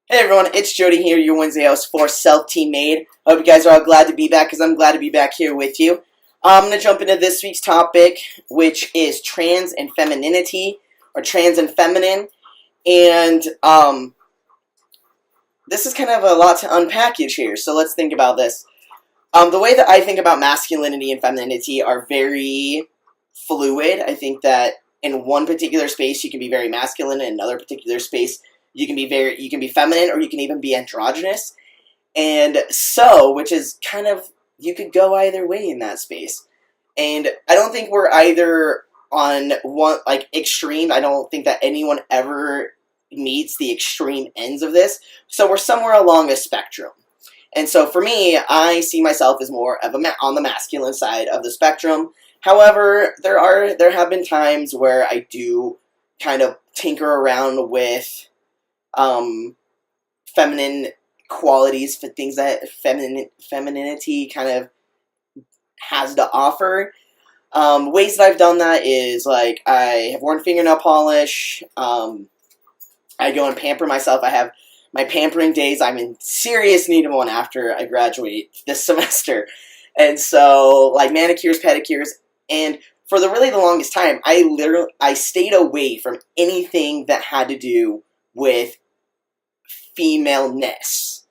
Hey everyone, it's Jodi here, your Wednesday host for SelFTMade. I hope you guys are all glad to be back, because I'm glad to be back here with you. I'm going to jump into this week's topic, which is trans and femininity, or trans and feminine. And this is kind of a lot to unpackage here, so let's think about this. The way that I think about masculinity and femininity are very fluid. I think that in one particular space you can be very masculine, in another particular space you can be feminine, or you can even be androgynous. And so, which is kind of, you could go either way in that space. And I don't think we're either on one, like, extreme. I don't think that anyone ever meets the extreme ends of this. So we're somewhere along a spectrum. And so for me, I see myself as more of on the masculine side of the spectrum. However, there have been times where I do kind of tinker around with feminine qualities, for things that femininity kind of has to offer. Ways that I've done that is, like, I have worn fingernail polish. I go and pamper myself. I have my pampering days. I'm in serious need of one after I graduate this semester. And so, like, manicures, pedicures, and for the longest time, I stayed away from anything that had to do with femaleness.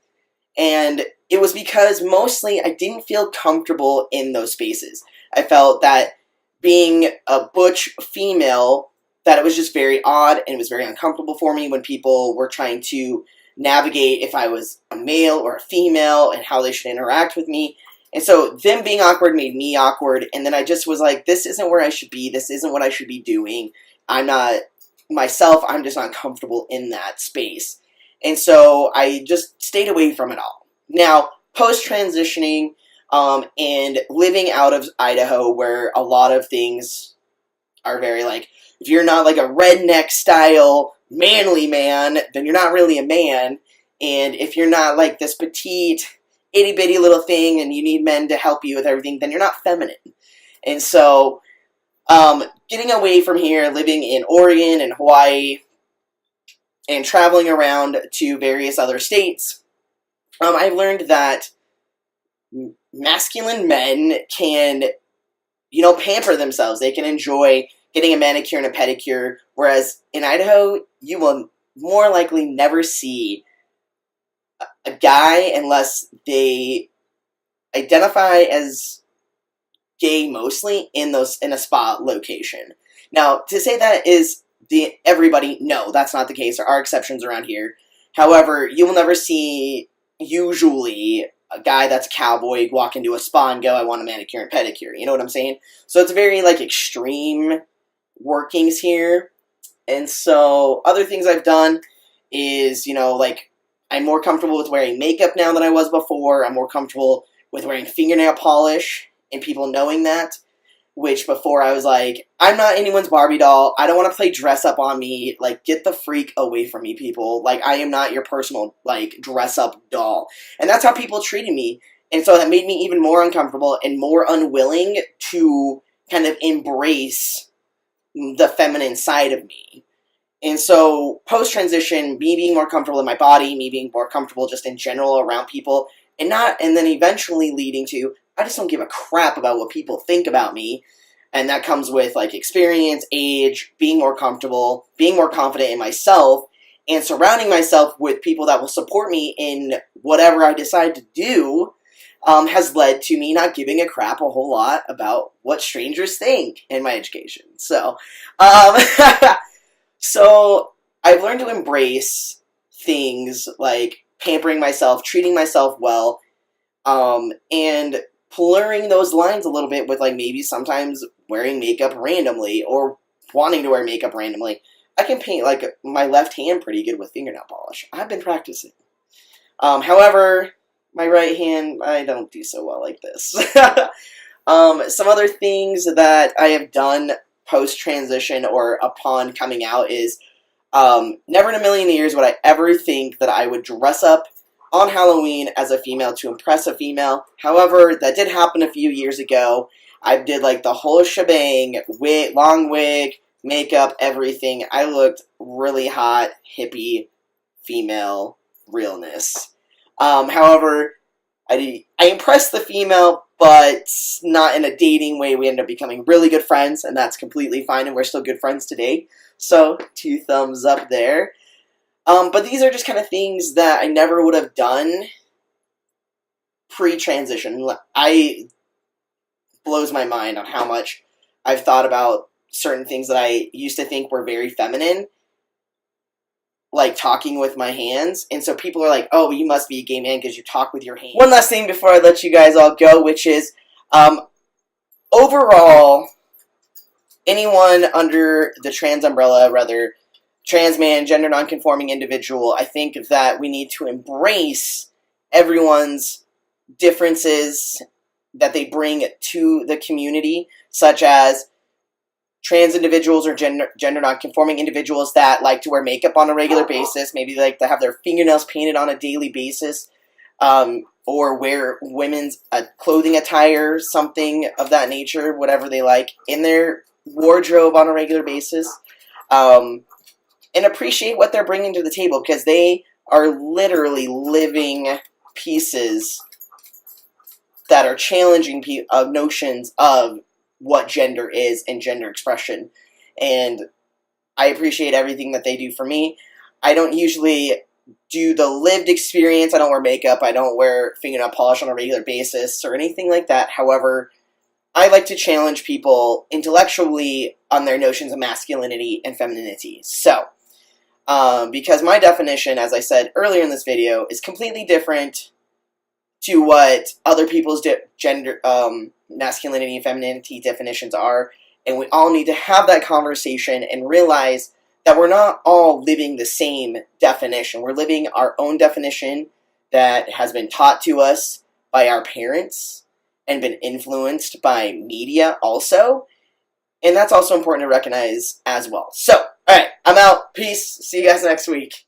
And it was because mostly I didn't feel comfortable in those spaces. I felt that being a butch female, that it was just very odd, and it was very uncomfortable for me when people were trying to navigate if I was a male or a female and how they should interact with me. And so them being awkward made me awkward, and then I just was like, this isn't where I should be, this isn't what I should be doing. I'm not myself, I'm just not comfortable in that space. And so I just stayed away from it all. Now, post-transitioning and living out of Idaho, where a lot of things are very, like, if you're not like a redneck-style manly man, then you're not really a man. And if you're not like this petite, itty-bitty little thing and you need men to help you with everything, then you're not feminine. And so, getting away from here, living in Oregon and Hawaii, and traveling around to various other states, I've learned that masculine men can, pamper themselves. They can enjoy getting a manicure and a pedicure, whereas in Idaho, you will more likely never see a guy unless they identify as gay mostly in a spa location. Now, to say that is everybody, no, that's not the case. There are exceptions around here. However, you will never see, usually, a guy that's a cowboy walk into a spa and go, I want a manicure and pedicure. You know what I'm saying? So it's very, like, extreme workings here. And so other things I've done is, like, I'm more comfortable with wearing makeup now than I was before. I'm more comfortable with wearing fingernail polish and people knowing that. Which before I was like, I'm not anyone's Barbie doll. I don't want to play dress up on me. Like, get the freak away from me, people. Like, I am not your personal, like, dress up doll. And that's how people treated me. And so that made me even more uncomfortable and more unwilling to kind of embrace the feminine side of me. And so, post-transition, me being more comfortable in my body, me being more comfortable just in general around people, and then eventually leading to, I just don't give a crap about what people think about me. And that comes with, like, experience, age, being more comfortable, being more confident in myself, and surrounding myself with people that will support me in whatever I decide to do, has led to me not giving a crap a whole lot about what strangers think in my education. So, so I've learned to embrace things like pampering myself, treating myself well, and blurring those lines a little bit with, like, maybe sometimes wearing makeup randomly or wanting to wear makeup randomly. I can paint, like, my left hand pretty good with fingernail polish. I've been practicing. However, my right hand, I don't do so well like this. Some other things that I have done post-transition or upon coming out is, never in a million years would I ever think that I would dress up on Halloween as a female to impress a female. However, that did happen a few years ago. I did, like, the whole shebang, long wig, makeup, everything. I looked really hot, hippie, female, realness. However, I impressed the female, but not in a dating way. We ended up becoming really good friends, and that's completely fine, and we're still good friends today. So, 2 thumbs up there. But these are just kind of things that I never would have done pre-transition. Blows my mind on how much I've thought about certain things that I used to think were very feminine, like talking with my hands. And so people are like, oh, you must be a gay man because you talk with your hands. One last thing before I let you guys all go, which is, overall, anyone under the trans umbrella, rather, trans man, gender nonconforming individual, I think that we need to embrace everyone's differences that they bring to the community, such as trans individuals or gender nonconforming individuals that like to wear makeup on a regular basis, maybe like to have their fingernails painted on a daily basis, or wear women's clothing attire, something of that nature, whatever they like, in their wardrobe on a regular basis, and appreciate what they're bringing to the table, because they are literally living pieces that are challenging notions of what gender is and gender expression. And I appreciate everything that they do for me. I don't usually do the lived experience. I don't wear makeup. I don't wear fingernail polish on a regular basis or anything like that. However, I like to challenge people intellectually on their notions of masculinity and femininity. So, because my definition, as I said earlier in this video, is completely different to what other people's gender, masculinity and femininity definitions are, and we all need to have that conversation and realize that we're not all living the same definition. We're living our own definition that has been taught to us by our parents and been influenced by media also, and that's also important to recognize as well. So, alright, I'm out. Peace. See you guys next week.